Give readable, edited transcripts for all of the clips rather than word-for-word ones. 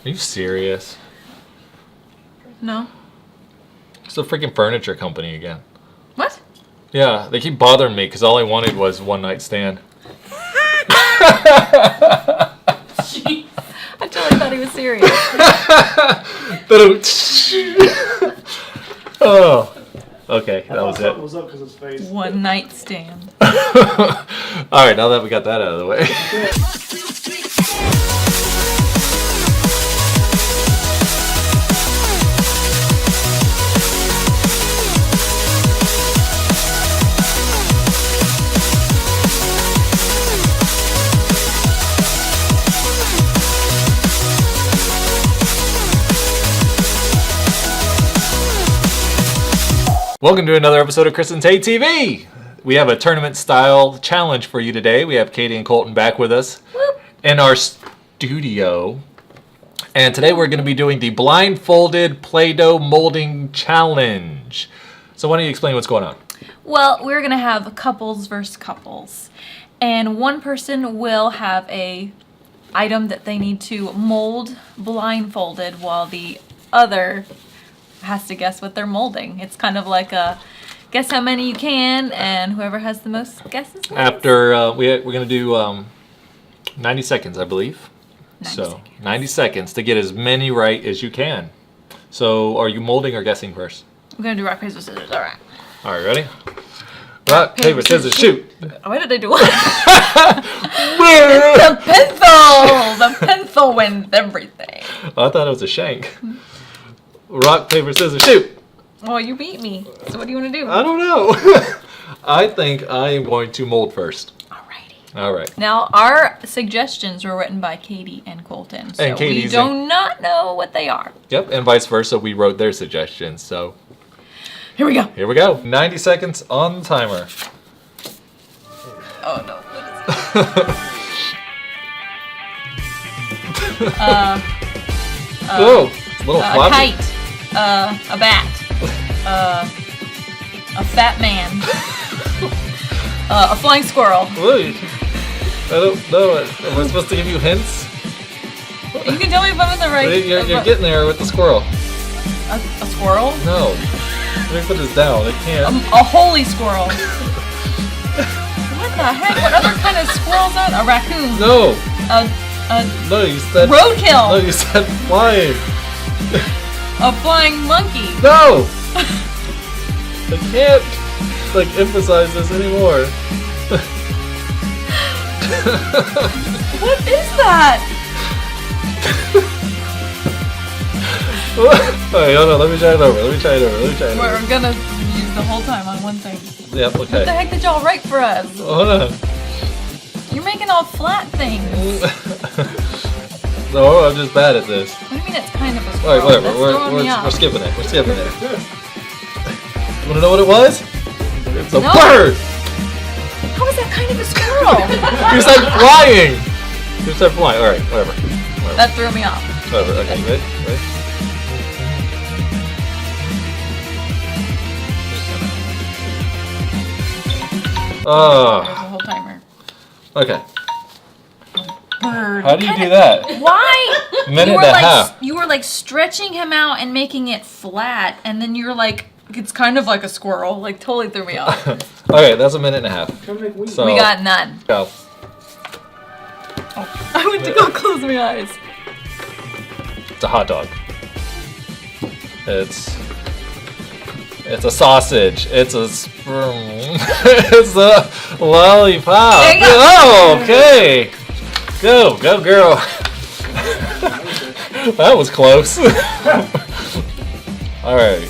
Are you serious? No. It's a freaking furniture company again. What? Yeah, they keep bothering me because all I wanted was one night stand. Jeez. I totally thought he was serious. Oh. Okay, that was it. Was up 'cause his face. One night stand. Alright, now that we got that out of the way. Welcome to another episode of Kristen's Hate TV. We have a tournament-style challenge for you today. We have Katie and Colton back with us in our studio. And today we're going to be doing the blindfolded Play-Doh molding challenge. So why don't you explain what's going on? Well, we're going to have couples versus couples. And one person will have a item that they need to mold blindfolded while the other has to guess what they're molding. It's kind of like a guess how many you can, and whoever has the most guesses wins. After we're going to do 90 seconds, I believe. 90 seconds to get as many right as you can. So are you molding or guessing first? I'm going to do rock, paper, scissors. All right. All right, ready? Rock, paper, scissors, shoot. Why did I do it? The pencil! The pencil wins everything. Oh, I thought it was a shank. Rock, paper, scissors, shoot! Well, you beat me. So what do you want to do? I don't know. I think I am going to mold first. Alrighty. All right. Now, our suggestions were written by Katie and Colton. So And Katie's we do not know what they are. Yep, and vice versa. We wrote their suggestions. So Here we go. here we go. 90 seconds on the timer. Oh, no. What is it? Whoa, it's a little A floppy. kite. A bat. A fat man. A flying squirrel. Wait. I don't know. Am I supposed to give you hints? You can tell me if I'm in the right. You're getting there with the squirrel. A squirrel? No. Let me put this down. I can't. A holy squirrel. What the heck? What other kind of squirrels are there? A raccoon. No. No, you said Roadkill. No, you said flying. A flying monkey. No. I can't emphasize this anymore. What is that? Alright, hold on. Let me try it over. We're gonna use the whole time on one thing. Yep, What the okay. heck did y'all write for us? Hold on. You're making all flat things. No, I'm just bad at this. What do you mean it's kind of a squirrel? Alright, whatever. That's throwing me off. We're skipping it. You wanna know what it was? It's a No. bird! How is that kind of a squirrel? You said flying! You said flying. Alright, whatever. That threw me off. Whatever. Okay, ready? There's a whole timer. Okay. Bird. How do you do that? Why? Minute and a half. You were like stretching him out and making it flat, and then you're like, it's kind of like a squirrel. Like totally threw me off. Okay, that's a minute and a half. So, We got none. go. Oh, I went to go close my eyes. It's a hot dog. It's a sausage. It's a sperm. It's a lollipop. There you go. Oh, okay. Go, girl. That was close. All right.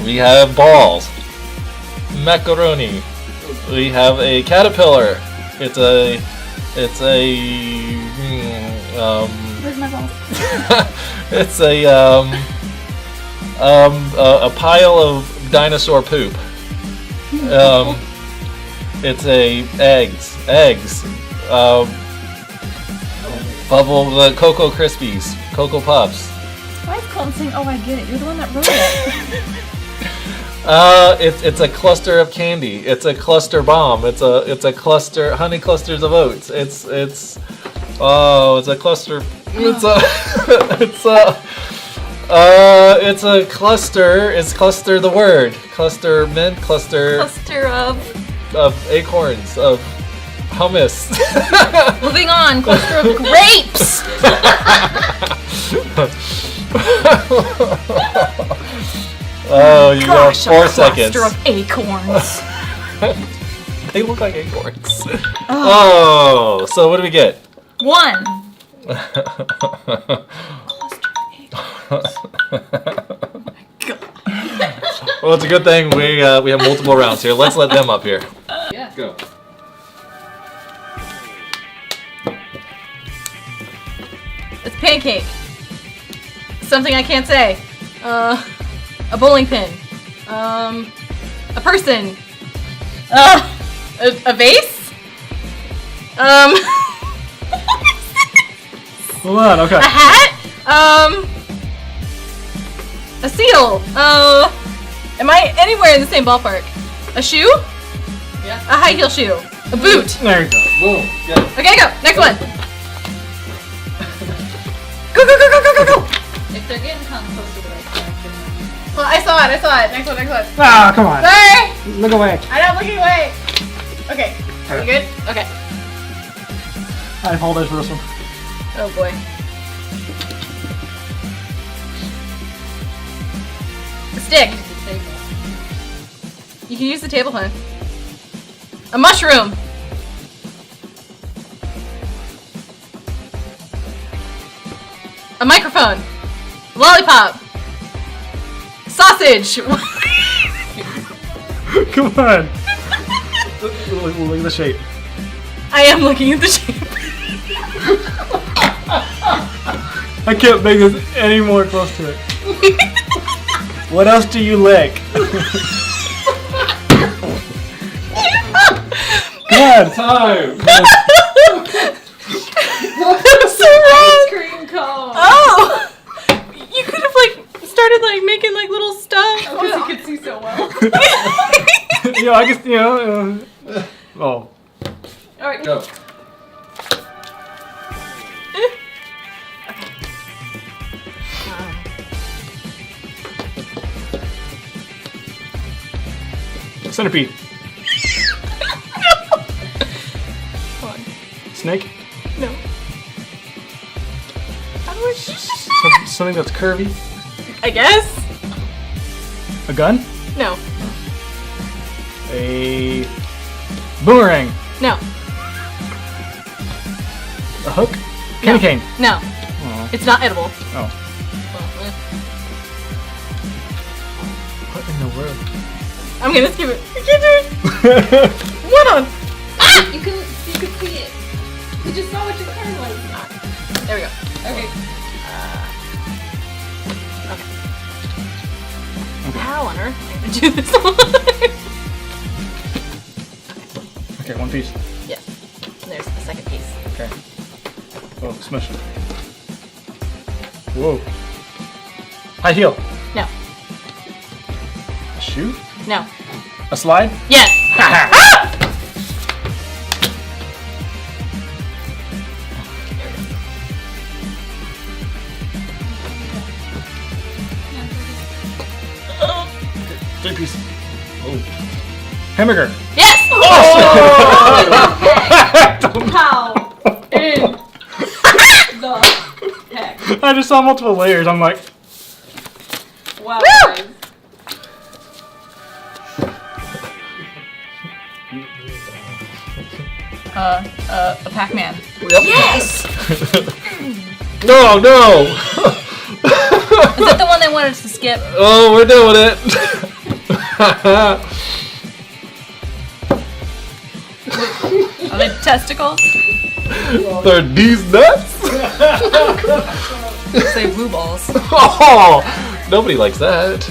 We have balls. Macaroni. We have a caterpillar. It's a Where's my balls? it's a pile of dinosaur poop. It's eggs. Bubble Cocoa Krispies, Cocoa Puffs. Why is Colton saying, "Oh, I get it"? You're the one that wrote it. It's a cluster of candy. It's a cluster bomb. It's a cluster honey clusters of oats. It's a cluster. It's a cluster. Is cluster the word? Cluster mint? Cluster of acorns, of hummus. moving on, cluster of grapes. Oh, you got Gosh, 4 a seconds. cluster of acorns. They look like acorns. Oh, so what do we get? 1. Well, it's a good thing we have multiple rounds here. Let's let them up here. Yeah. Go. It's pancake. Something I can't say. A bowling pin. A person. A vase. Hold on, okay. A hat. A seal. Am I anywhere in the same ballpark? A shoe? Yeah. A high heel shoe. A boot. There you go. Boom. Get it. Okay, go. Next one. Go, go, go, go, go, go, go. If they're getting kind of close to the right direction. Well, I saw it. Next one. Ah, come on. Sorry. Look away. I'm not looking away. Okay. Are you good? Okay. I apologize for this one. Oh boy. A stick. You can use the table, huh? A mushroom. A microphone. A lollipop. Sausage. Come on. Look at the shape. I am looking at the shape. I can't make this any more close to it. What else do you lick? Come on. Time. So wrong. Cream cone. Oh! You could have started making little stuff. Because you could see so well. I guess oh. Alright. Go. Centipede. Come on. Snake. No. How do I... Something that's curvy. I guess? A gun. No. A boomerang. No. A hook. Candy cane. No. Oh. It's not edible. Oh. What in the world? I'm gonna skip it. I can't do it. What on? You can see it. You just saw what your card was. There we go. Okay. How on earth am I gonna do this one? Okay, one piece. Yes. And there's the second piece. Okay. Oh, smush it. Whoa. High heel. No. A shoe? No. A slide? Yes. Ah! 3 pieces. Oh. Hamburger. Yes. How in the heck? I just saw multiple layers. I'm like, Wow. Woo! Guys. A Pac-Man. Yes. No, no. Is that the one they wanted us to skip? Oh, we're doing it. Are they testicles? They're these nuts. Say blue balls. Oh, nobody likes that.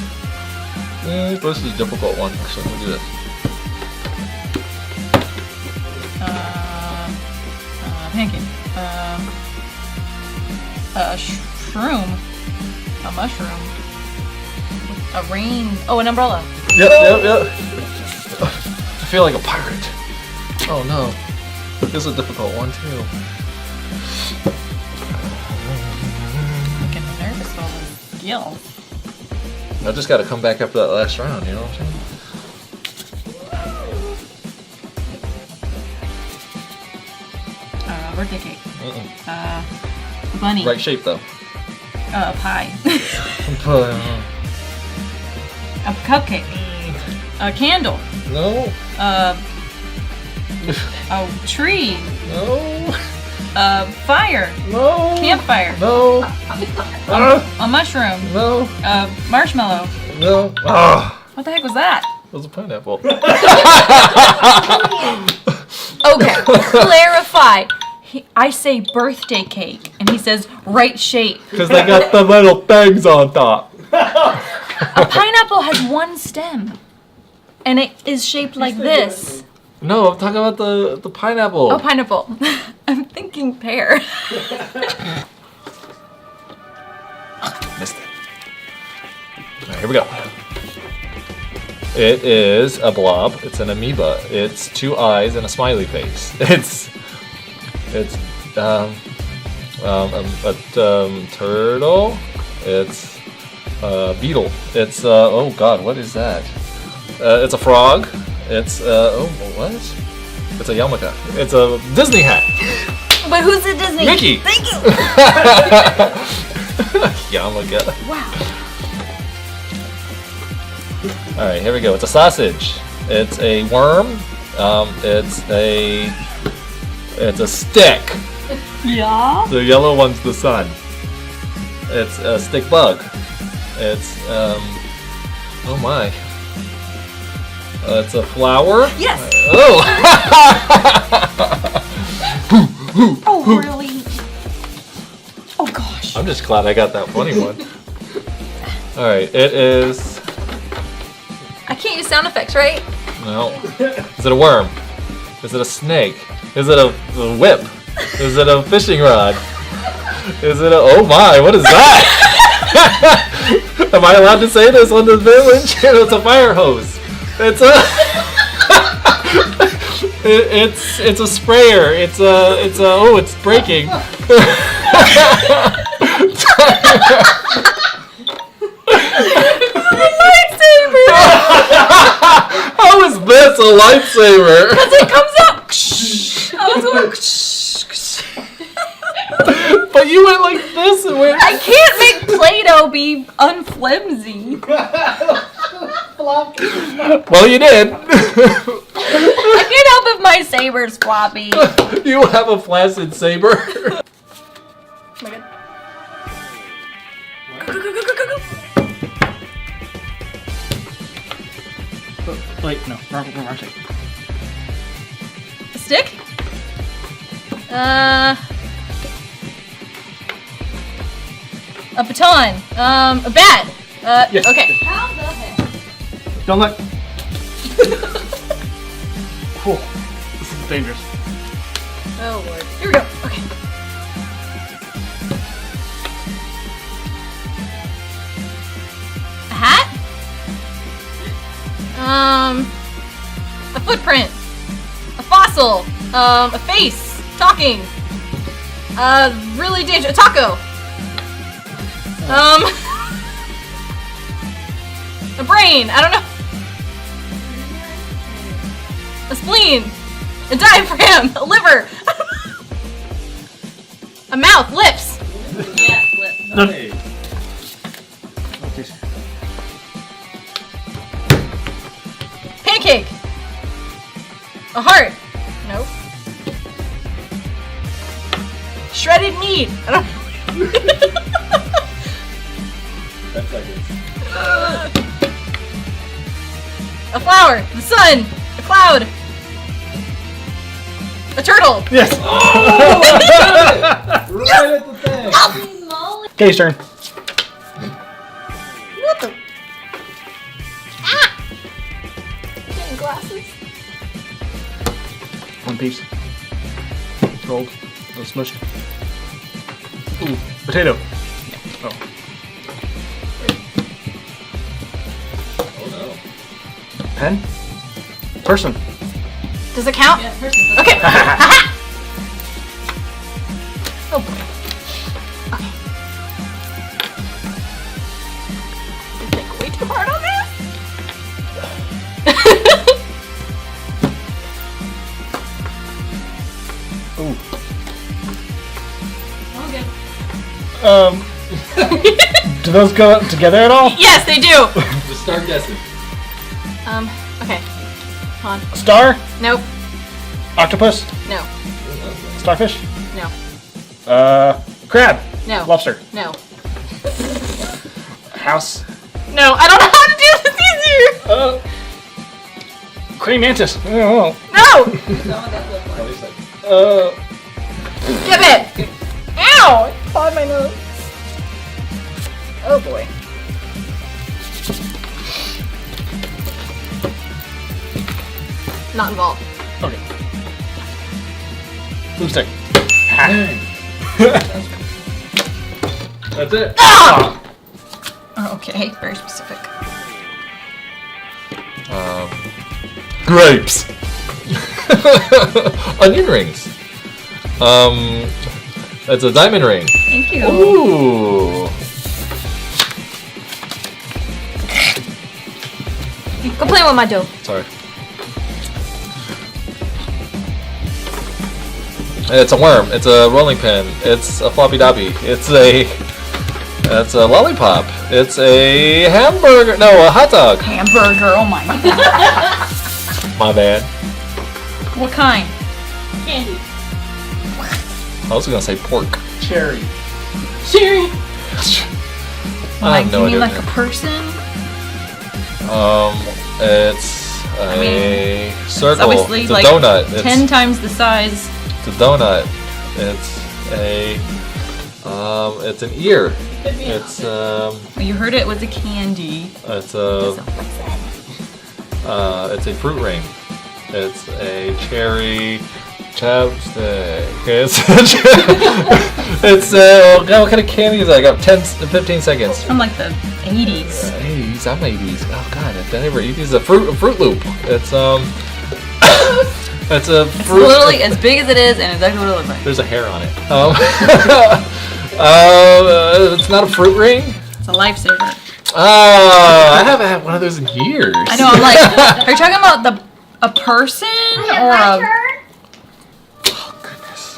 This is a difficult one. Actually, we'll do this. Pancake. A shroom. A mushroom. A rain. Oh, an umbrella. Yep. I feel like a pirate. Oh no. This is a difficult one too. skills. I just got to come back after that last round, you know what I'm saying? Birthday cake. Bunny. Right shape though. Pie. A cupcake. A candle. No. A tree. No. Fire. No. Campfire. No. A mushroom. No. A marshmallow. No. Ah. What the heck was that? It was a pineapple. Okay, clarify. I say birthday cake, and he says right shape. Because they got the little things on top. A pineapple has one stem, and it is shaped like this. No, I'm talking about the pineapple. Oh, pineapple. I'm thinking pear. Missed it. All right, here we go. It is a blob. It's an amoeba. It's 2 eyes and a smiley face. It's a turtle. It's a beetle. It's oh god, what is that? It's a frog. It's oh what? It's a yarmulke. It's a Disney hat. But who's the Disney? Mickey. Thank you. Yarmulke. Wow. All right, here we go. It's a sausage. It's a worm. It's a stick. Yeah. The yellow one's the sun. It's a stick bug. It's oh my. It's a flower. Yes. Oh. Oh really? Oh gosh. I'm just glad I got that funny one. All right, it is. I can't use sound effects, right? No. Is it a worm? Is it a snake? Is it a whip? Is it a fishing rod? Is it a... Oh my, what is that? Am I allowed to say this on the village? It's a fire hose. It's a... it's a sprayer. It's a... Oh, it's breaking. How is this a lightsaber? Because it comes out. I was going. But you went like this and went. I can't make Play-Doh be unflimsy. Well, you did. I can't help if my saber's floppy. You have a flaccid saber. Oh my god. Go, go, go, go, go, go. Wait, no, wrong shape. A stick? A baton. A bat. Yes. Okay. How the heck? Don't look. Cool. This is dangerous. Oh lord. Here we go. Okay. A hat? A footprint. A fossil. A face. Talking. Really dangerous. A taco. A brain. I don't know. A spleen. A diaphragm. A liver. A mouth. Lips. Yes, lips. No. Pancake. A heart. Nope. Shredded meat. I don't. 10 seconds. A flower. The sun. A cloud. A turtle. Yes. Right at the thing. Molly. Katie's turn. What the? Ah! Getting glasses. One piece. Rolled. No smushed. Ooh, potato. Oh. Oh no. Pen? Person. Does it count? Yeah, person. Okay. Oh boy. Do those go together at all? Yes, they do. Just start guessing. Okay. Hold on. Star? Nope. Octopus? No. Starfish? No. Crab? No. Lobster? No. House? No, I don't know how to do this easier. Praying mantis? I don't know. No. Give it. Ow! It clawed my nose. Oh boy. Not involved. Okay. Boomstick. That's it. Ah! Okay, very specific. Grapes. Onion rings. That's a diamond ring. Thank you. Ooh. Go play with my dough. Sorry. It's a worm. It's a rolling pin. It's a floppy dobby. It's a lollipop. It's a hamburger. No, a hot dog. Hamburger, oh my god. My bad. What kind? Candy. I was gonna say pork. Cherry. Cherry. I have Like, no you mean idea. like a person? It's a circle. Obviously, It's a like donut. 10 times the size. It's a donut. It's a it's an ear. It's Well, you heard it was a candy. it's a fruit ring. It's a cherry chapstick. It's what kind of candy is that? I got 15 seconds. From like the 80s. 80s, I'm 80s. Oh god, if I ever eat these, a fruit loop. It's it's a It's fruit. literally as big as it is and exactly what it looks like. There's a hair on it. It's not a fruit ring. It's a lifesaver. I haven't had one of those in years. I know, I'm like, are you talking about a person or a... Oh goodness.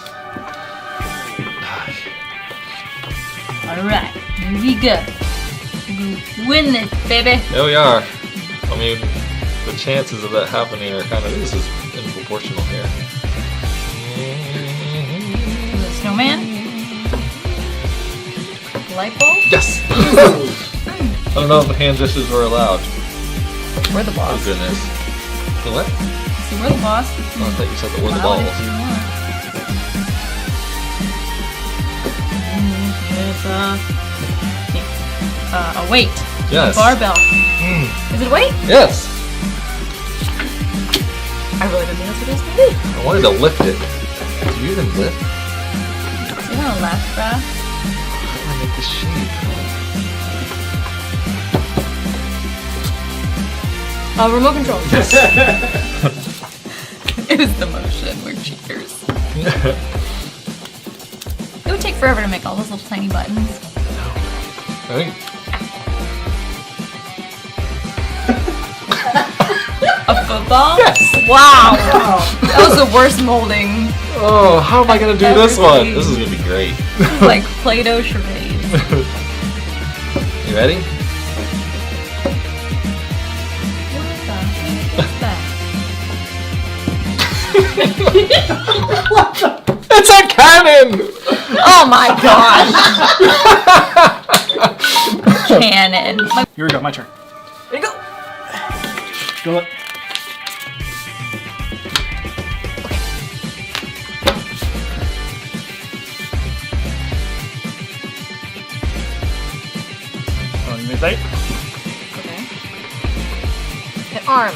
Alright, here we go. Win this, baby. There we are. I mean, the chances of that happening are kind of, this is proportional here. Is it a snowman? Light bulb? Yes! I don't know if the hand gestures were allowed. We're the Oh boss. goodness. The what? See, we're the boss. Oh, I thought you said that we're the Allow it balls. if you want. It's a weight. Yes. A barbell. Is it a weight? Yes! I really didn't think that's what it was gonna be. I wanted to lift it. Do you even lift? You want to laugh fast? How do I make this shape? Remote control. It was the motion. We're cheaters. It would take forever to make all those little tiny buttons. I think. A football? Yes! Wow. That was the worst molding. Oh, how am I gonna do this one? This is gonna be great. This is like Play-Doh charades. You ready? It's a cannon! Oh my gosh! Cannon. Here we go, my turn. There you go. Fill it. Oh, you made that? Okay. An arm.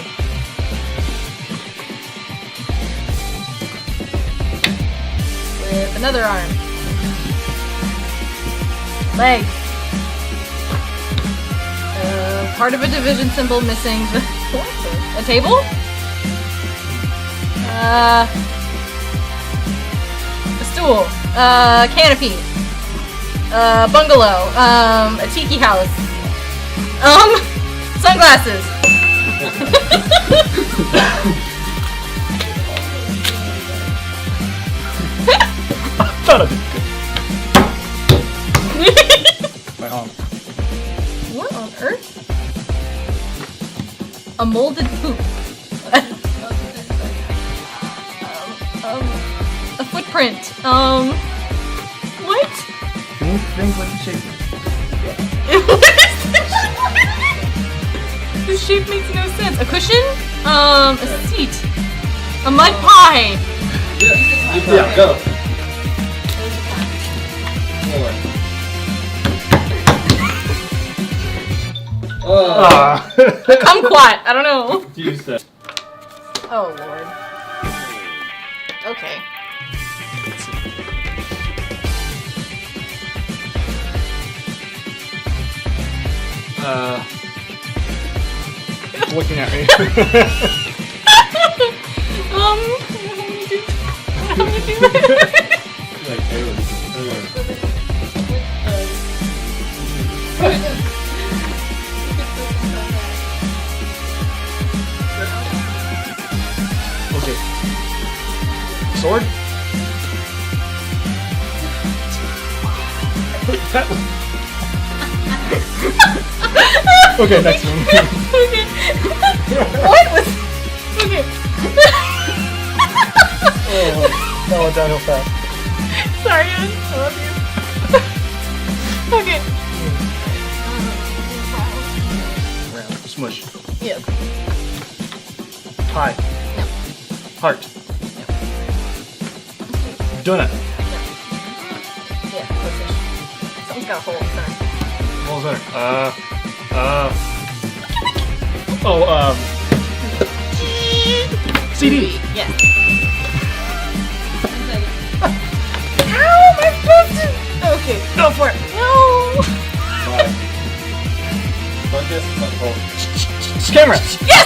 With another arm. Leg. Part of a division symbol missing. A table? A stool. Canopy. Bungalow. A tiki house. Sunglasses. Thought I did good. Wait, hold on. What on earth? A molded poop. A footprint. What? Think what the shape is. This shape makes no sense. A cushion? A seat. A mud pie. Yeah, go. 4. A kumquat. I don't know. You said. Oh, Lord. Okay. Looking at me. How do you do that? Okay. Sword? Okay, next one. Okay. What was... Okay. Oh, that went downhill fast. Sorry, I love you. Okay. Round. Smush. Yes. Pie. No. Heart. Donut. Yeah, that's it. Something's got a hole in the center. What was that? CD. Yes. How am I supposed to? Okay, go for it. No. Camera. Yes.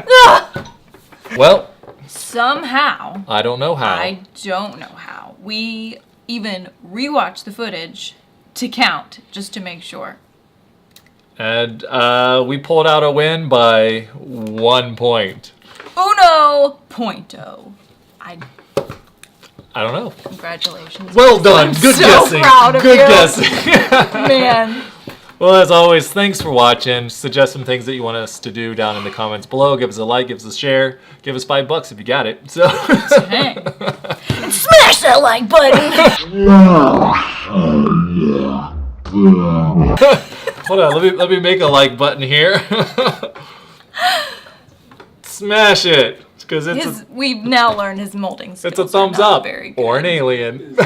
Oh! Well, Somehow, I don't know how. I don't know how, we even rewatched the footage to count just to make sure. And we pulled out a win by 1 point. Uno pointo. I I don't know. Congratulations. Well done. I'm Good so guessing. proud of Good you. guessing. Man. Well, as always, thanks for watching. Suggest some things that you want us to do down in the comments below. Give us a like, give us a share, give us $5 if you got it. So, Dang. And smash that like button. hold on, let me make a like button here. Smash it, because We've now learned his molding skills. it's a are thumbs not up very good. or an alien.